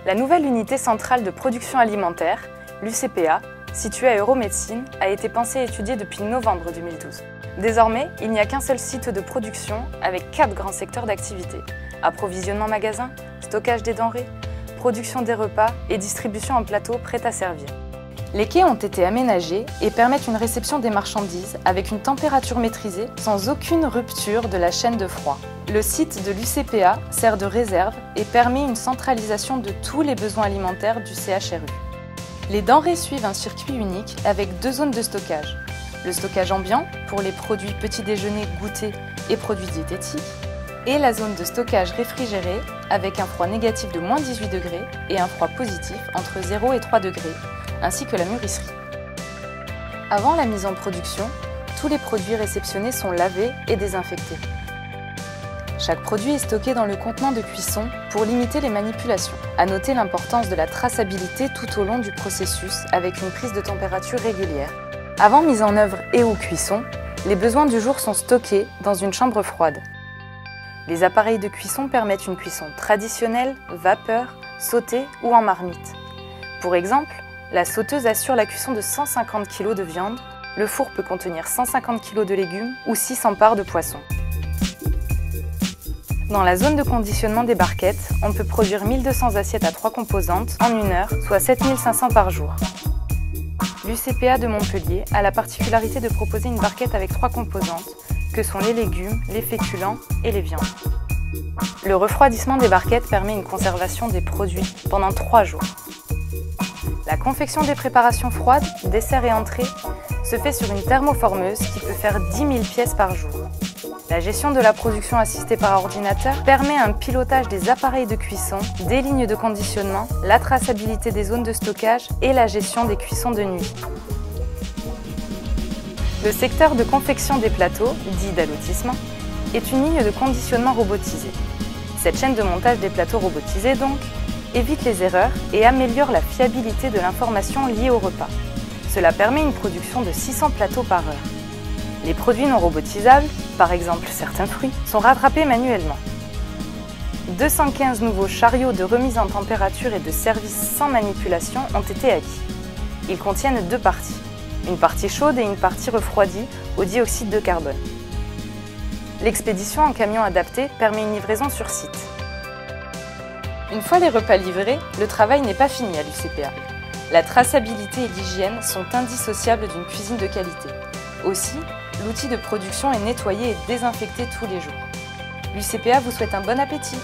La nouvelle unité centrale de production alimentaire, l'UCPA, située à Euromédecine, a été pensée et étudiée depuis novembre 2012. Désormais, il n'y a qu'un seul site de production avec 4 grands secteurs d'activité: approvisionnement magasin, stockage des denrées, production des repas et distribution en plateau prêt à servir. Les quais ont été aménagés et permettent une réception des marchandises avec une température maîtrisée sans aucune rupture de la chaîne de froid. Le site de l'UCPA sert de réserve et permet une centralisation de tous les besoins alimentaires du CHRU. Les denrées suivent un circuit unique avec 2 zones de stockage. Le stockage ambiant pour les produits petit déjeuner, goûter et produits diététiques, et la zone de stockage réfrigéré avec un froid négatif de -18 degrés et un froid positif entre 0 et 3 degrés, ainsi que la mûrisserie. Avant la mise en production, tous les produits réceptionnés sont lavés et désinfectés. Chaque produit est stocké dans le contenant de cuisson pour limiter les manipulations. À noter l'importance de la traçabilité tout au long du processus avec une prise de température régulière. Avant mise en œuvre et ou cuisson, les besoins du jour sont stockés dans une chambre froide. Les appareils de cuisson permettent une cuisson traditionnelle, vapeur, sautée ou en marmite. Pour exemple, la sauteuse assure la cuisson de 150 kg de viande, le four peut contenir 150 kg de légumes ou 600 parts de poisson. Dans la zone de conditionnement des barquettes, on peut produire 1200 assiettes à 3 composantes en 1 heure, soit 7500 par jour. L'UCPA de Montpellier a la particularité de proposer une barquette avec 3 composantes, que sont les légumes, les féculents et les viandes. Le refroidissement des barquettes permet une conservation des produits pendant 3 jours. La confection des préparations froides, desserts et entrées, se fait sur une thermoformeuse qui peut faire 10 000 pièces par jour. La gestion de la production assistée par ordinateur permet un pilotage des appareils de cuisson, des lignes de conditionnement, la traçabilité des zones de stockage et la gestion des cuissons de nuit. Le secteur de confection des plateaux, dit d'allotissement, est une ligne de conditionnement robotisée. Cette chaîne de montage des plateaux robotisés, donc, évite les erreurs et améliore la fiabilité de l'information liée au repas. Cela permet une production de 600 plateaux par heure. Les produits non robotisables, par exemple certains fruits, sont rattrapés manuellement. 215 nouveaux chariots de remise en température et de service sans manipulation ont été acquis. Ils contiennent 2 parties, une partie chaude et une partie refroidie au dioxyde de carbone. L'expédition en camion adapté permet une livraison sur site. Une fois les repas livrés, le travail n'est pas fini à l'UCPA. La traçabilité et l'hygiène sont indissociables d'une cuisine de qualité. Aussi, l'outil de production est nettoyé et désinfecté tous les jours. L'UCPA vous souhaite un bon appétit!